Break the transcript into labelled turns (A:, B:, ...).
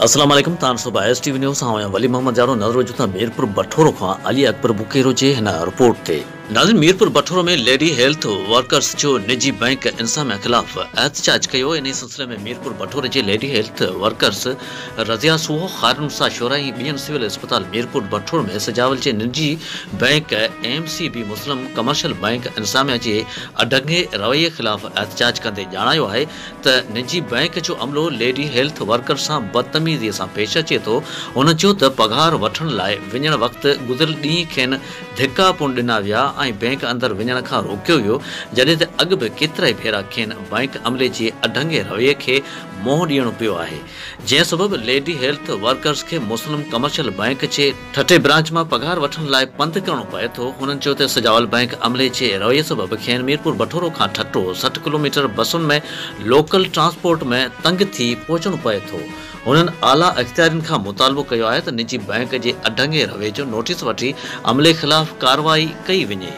A: अस्सलाम वालेकुम तान सुबह एसटीवी न्यूज़ आया वली मोहम्मद जारो नजर जुता मीरपुर बठोरो खां अली अकबर बुकेरो जे हिन रिपोर्ट ते नाज़रीन मीरपुर बठोरो में लेडी हेल्थ वर्कर्स जो निजी बैंक इंसामिया खिलाफ एहतजाज कयो। इन सिलसिले में मीरपुर बठोरे जे लेडी हेल्थ वर्कर्स रज़िया सूहो खारन सा शोराई बियन सिविल अस्पताल मीरपुर बठोर में सजावल जे निजी बैंक एमसीबी मुस्लिम कमर्शियल बैंक इंसामिया जे अडंगे रवैये खिलाफ एहतजाज कंदे जाणायो है त निजी बैंक जो अमलो लेडी हेल्थ वर्कर सां बदतमीज़ी सां पेश अचे तो उन जो त पगार वठण लाइ वञण वक्त गुज़िरियल ॾींहं खेनि धिका पुण ॾिना विया ऐं बैंक अंदर वञण खां रोकियो वियो, जॾहिं त अॻु बि केतिरा ई भेरा खेनि बैंक अमले जे अढंगे रवैये खे मोह ॾियणो पियो आहे, जंहिं सबबि लेडी हेल्थ वर्कर्स खे मुस्लिम कमर्शियल बैंक जे ठठे ब्रांच मां पगार वठण लाइ पंधु करणो पए थो। हुननि चयो त सजावल बैंक अमले जे रवैये सबबि खेनि मीरपुर बठोरो खां ठठो 60 किलोमीटर बसुनि में लोकल ट्रांसपोर्ट में तंग थी पहुचणो पए थो। उन्हनि आला अख़्तियारियुनि खां मुतालबो कयो आहे त निजी बैंक जे अढंगे रवैये जो नोटिस वठी अमले खिलाफ कार्रवाई कई वञे।